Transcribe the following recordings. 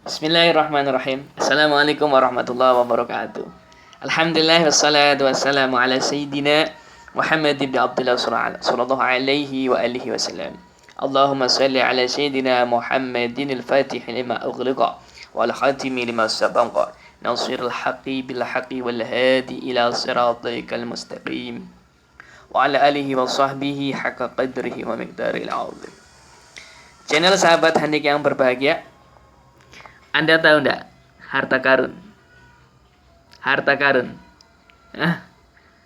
Bismillahirrahmanirrahim. Assalamualaikum warahmatullahi wabarakatuh. Alhamdulillah wassalatu wassalamu ala sayyidina Muhammad ibn Abdullah sallallahu alaihi wa alihi wasallam. Allahumma salli ala sayyidina Muhammadin al-fatih lima ughliqa wal khatimi lima sabaqa nasirul haqqi bil haqqi wal hadi ila siratikal mustaqim wa ala alihi wa sahbihi haqqa qadrihi wa miqdaril azim. Channel sahabat Handik yang berbahagia, Anda tahu enggak harta karun? Harta karun.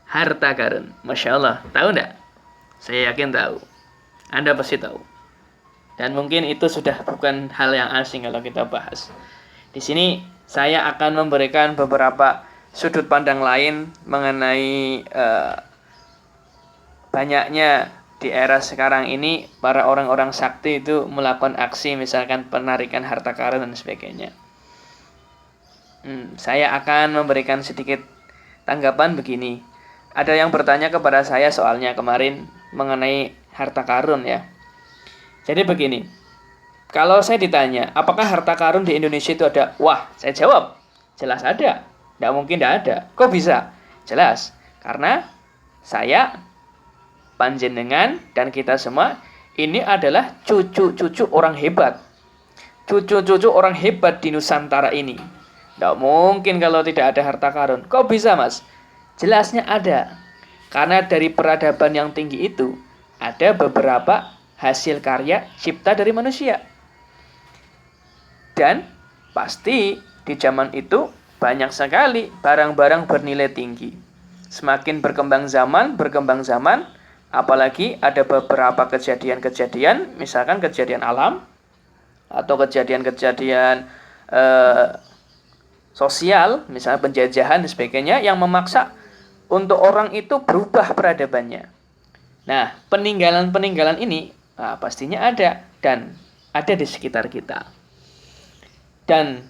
Harta karun. Masya Allah. Tahu enggak? Saya yakin tahu. Anda pasti tahu. Dan mungkin itu sudah bukan hal yang asing kalau kita bahas. Di sini saya akan memberikan beberapa sudut pandang lain mengenai banyaknya di era sekarang ini para orang-orang sakti itu melakukan aksi misalkan penarikan harta karun dan sebagainya. Saya akan memberikan sedikit tanggapan begini. Ada yang bertanya kepada saya soalnya kemarin mengenai harta karun ya. Jadi begini, kalau saya ditanya apakah harta karun di Indonesia itu ada? Wah, saya jawab, jelas ada. Tidak mungkin tidak ada. Kok bisa? Jelas, karena saya, panjenengan, dan kita semua ini adalah cucu-cucu orang hebat. Cucu-cucu orang hebat di Nusantara ini. Tidak mungkin kalau tidak ada harta karun. Kok bisa, Mas? Jelasnya ada. Karena dari peradaban yang tinggi itu ada beberapa hasil karya cipta dari manusia. Dan pasti di zaman itu banyak sekali barang-barang bernilai tinggi. Semakin berkembang zaman, apalagi ada beberapa kejadian-kejadian, misalkan kejadian alam atau kejadian-kejadian sosial, misalnya penjajahan dan sebagainya yang memaksa untuk orang itu berubah peradabannya. Nah, peninggalan-peninggalan ini pastinya ada dan ada di sekitar kita. Dan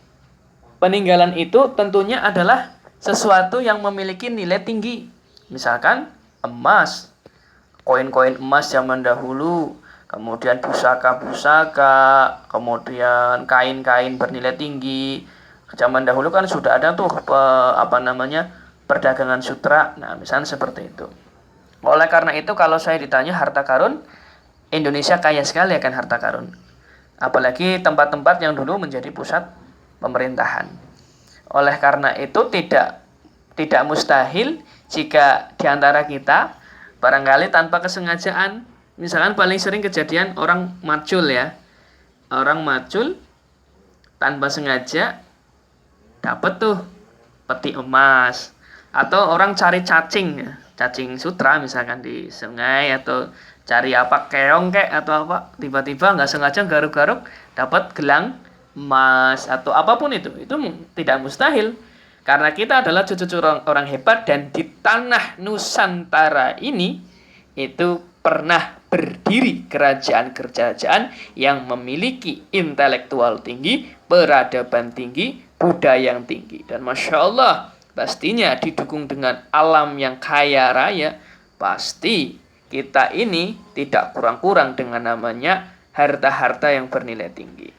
peninggalan itu tentunya adalah sesuatu yang memiliki nilai tinggi. Misalkan emas, koin-koin emas zaman dahulu, kemudian pusaka-pusaka, kemudian kain-kain bernilai tinggi. Zaman dahulu kan sudah ada tuh perdagangan sutra. Nah, misalnya seperti itu. Oleh karena itu kalau saya ditanya harta karun, Indonesia kaya sekali akan harta karun. Apalagi tempat-tempat yang dulu menjadi pusat pemerintahan. Oleh karena itu tidak mustahil jika di antara kita barangkali tanpa kesengajaan, misalkan paling sering kejadian orang macul ya. Orang macul tanpa sengaja dapat tuh peti emas. Atau orang cari cacing sutra misalkan di sungai, atau cari keong atau apa, tiba-tiba nggak sengaja garuk-garuk dapat gelang emas atau apapun itu tidak mustahil. Karena kita adalah cucu orang hebat dan di tanah Nusantara ini itu pernah berdiri kerajaan-kerajaan yang memiliki intelektual tinggi, peradaban tinggi, budaya yang tinggi. Dan Masya Allah, pastinya didukung dengan alam yang kaya raya, pasti kita ini tidak kurang-kurang dengan namanya harta-harta yang bernilai tinggi.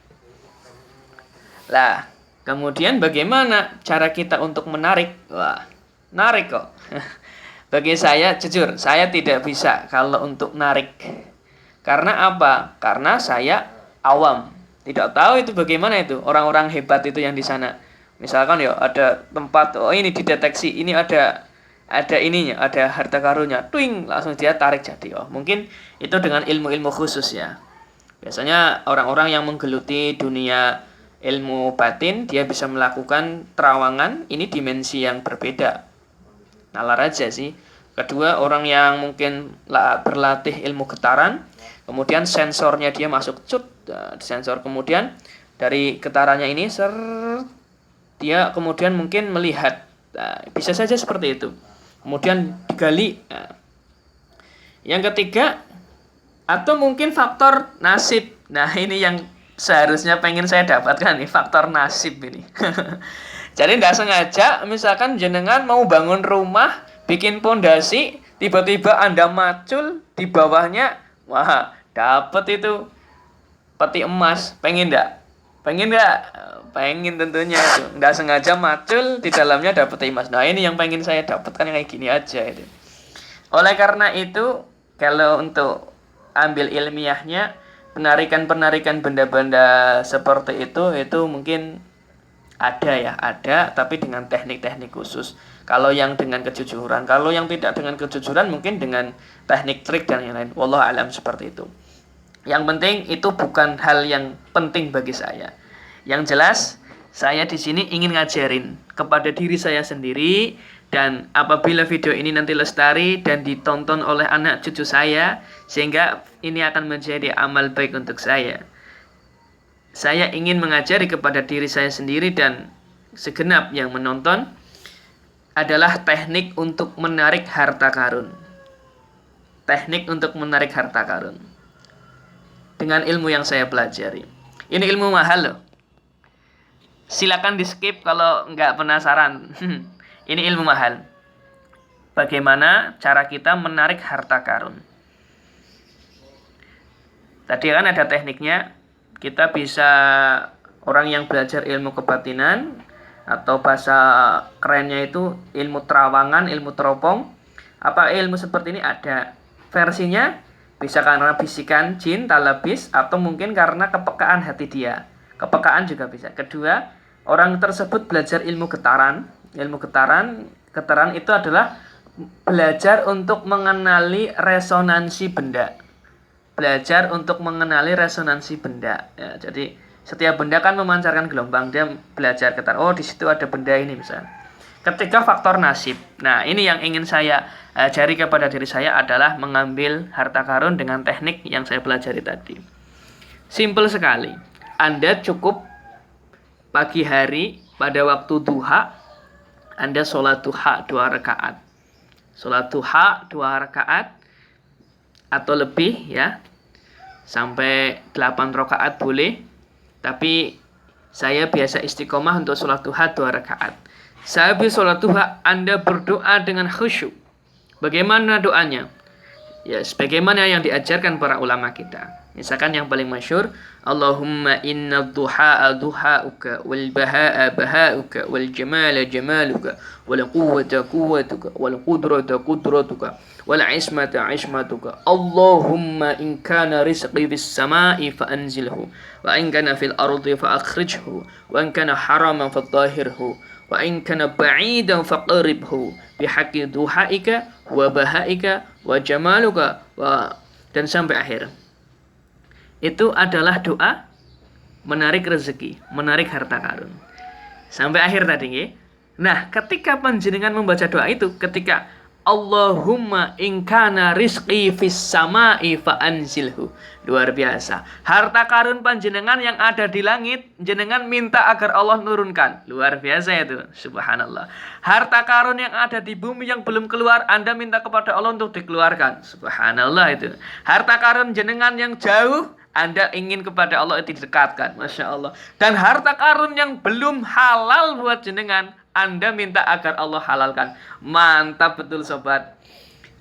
Lah, kemudian bagaimana cara kita untuk menarik? Wah, narik kok. Bagi saya, jujur, saya tidak bisa kalau untuk narik. Karena apa? Karena saya awam. Tidak tahu itu bagaimana itu orang-orang hebat itu yang di sana. Misalkan ya ada tempat, ini dideteksi, ini ada ininya, ada harta karunnya. Twing, langsung dia tarik jadi. Oh, mungkin itu dengan ilmu-ilmu khusus ya. Biasanya orang-orang yang menggeluti dunia ilmu batin, dia bisa melakukan terawangan, ini dimensi yang berbeda. Nalar aja sih. Kedua, orang yang mungkin berlatih ilmu getaran, kemudian sensornya dia masuk sensor, kemudian dari getarannya ini dia kemudian mungkin melihat, bisa saja seperti itu. Kemudian digali. Yang ketiga, atau mungkin faktor nasib. Nah, ini yang seharusnya pengen saya dapatkan nih, faktor nasib ini. Jadi tidak sengaja, misalkan jenengan mau bangun rumah, bikin pondasi, tiba-tiba Anda macul di bawahnya, wah, dapat itu peti emas, pengen enggak? Pengen nggak? Pengen tentunya itu. Nggak sengaja macul di dalamnya dapat emas. Nah ini yang pengen saya dapatkan kayak gini aja itu. Oleh karena itu, kalau untuk ambil ilmiahnya, penarikan-penarikan benda-benda seperti itu mungkin ada ya, ada, tapi dengan teknik-teknik khusus. Kalau yang dengan kejujuran, kalau yang tidak dengan kejujuran mungkin dengan teknik trik dan yang lain. Wallahu alam seperti itu. Yang penting itu bukan hal yang penting bagi saya. Yang jelas, saya di sini ingin ngajarin kepada diri saya sendiri, dan apabila video ini nanti lestari dan ditonton oleh anak cucu saya, sehingga ini akan menjadi amal baik untuk saya. Saya ingin mengajari kepada diri saya sendiri dan segenap yang menonton adalah teknik untuk menarik harta karun. Teknik untuk menarik harta karun. Dengan ilmu yang saya pelajari. Ini ilmu mahal loh. Silakan di skip kalau nggak penasaran. Ini ilmu mahal. Bagaimana cara kita menarik harta karun? Tadi kan ada tekniknya. Kita bisa, orang yang belajar ilmu kebatinan, atau bahasa kerennya itu ilmu terawangan, ilmu teropong. Apa ilmu seperti ini ada. Versinya bisa karena bisikan jin, talabis, atau mungkin karena kepekaan hati dia. Kepekaan juga bisa. Kedua, orang tersebut belajar ilmu getaran. Ilmu getaran itu adalah belajar untuk mengenali resonansi benda. Belajar untuk mengenali resonansi benda. Ya, jadi setiap benda kan memancarkan gelombang. Dia belajar getaran. Oh, di situ ada benda ini misalnya. Ketiga, faktor nasib. Nah, ini yang ingin saya ajari kepada diri saya adalah mengambil harta karun dengan teknik yang saya pelajari tadi. Simple sekali. Anda cukup pagi hari pada waktu duha, Anda sholat duha 2 rakaat. Sholat duha 2 rakaat atau lebih ya. Sampai 8 rakaat boleh. Tapi saya biasa istiqomah untuk sholat duha 2 rakaat. Sehabis sholat duha, Anda berdoa dengan khusyuk. Bagaimana doanya? Ya, sebagaimana yang diajarkan para ulama kita. Misalkan yang paling masyhur, Allahumma inna duha'a duha'uka, wal baha'a baha'uka, wal jamala jamaluka, wal quwwata quwwatuka, wal qudrata qudratuka, wal ismata ismatuka. Allahumma in kana rizqi fis sama'i fa anzilhu, wa in kana fil ardi fa akhrijhu, wa in kana haraman fa tahhirhu, wa in kana ba'idan fa qaribhu, bihaqqi duha'ika wa baha'ika wa jamaluka, dan sampai akhir. Itu adalah doa menarik rezeki, menarik harta karun. Sampai akhir tadi ya. Nah, ketika panjenengan membaca doa itu, ketika Allahumma in kana rizqi fis sama'i fa anzilhu. Luar biasa. Harta karun panjenengan yang ada di langit, jenengan minta agar Allah nurunkan. Luar biasa itu. Subhanallah. Harta karun yang ada di bumi yang belum keluar, Anda minta kepada Allah untuk dikeluarkan. Subhanallah itu. Harta karun jenengan yang jauh, Anda ingin kepada Allah itu didekatkan. Masya Allah. Dan harta karun yang belum halal buat jenengan, Anda minta agar Allah halalkan. Mantap betul sobat.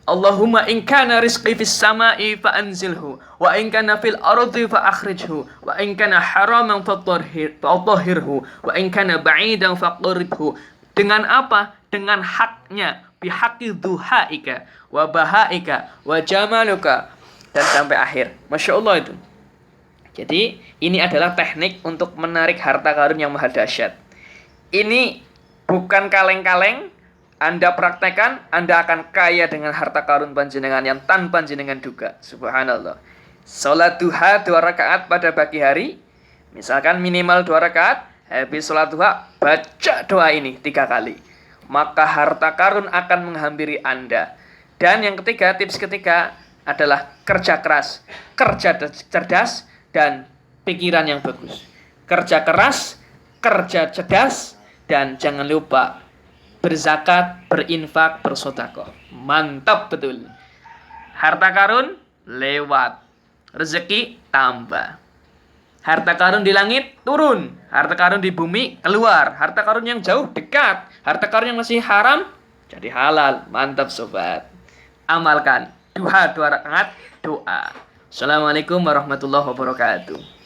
Allahumma in kana rizqi fis sama'i fa anzilhu, wa in kana fil ardi fa akhrijhu, wa in kana haraman fa tahhirhu, wa in kana ba'idan fa qaribhu. Dengan apa? Dengan haknya, bihaqqi duhaika wa bahaika wa jamaluka, dan sampai akhir. Masya Allah itu. Jadi ini adalah teknik untuk menarik harta karun yang maha dahsyat. Ini bukan kaleng-kaleng. Anda praktekkan, Anda akan kaya dengan harta karun panjenengan yang tanpa panjenengan duga. Subhanallah. Salat duha 2 rakaat pada pagi hari. Misalkan minimal 2 rakaat. Habis salat duha, baca doa ini 3 kali. Maka harta karun akan menghampiri Anda. Dan yang ketiga, tips ketiga adalah kerja keras, kerja cerdas, dan pikiran yang bagus. Kerja keras, kerja cerdas, dan jangan lupa berzakat, berinfak, bersedekah. Mantap betul. Harta karun lewat, rezeki tambah. Harta karun di langit turun, harta karun di bumi keluar, harta karun yang jauh dekat, harta karun yang masih haram jadi halal. Mantap sobat. Amalkan. Duha 2 rakaat doa. Assalamualaikum warahmatullahi wabarakatuh.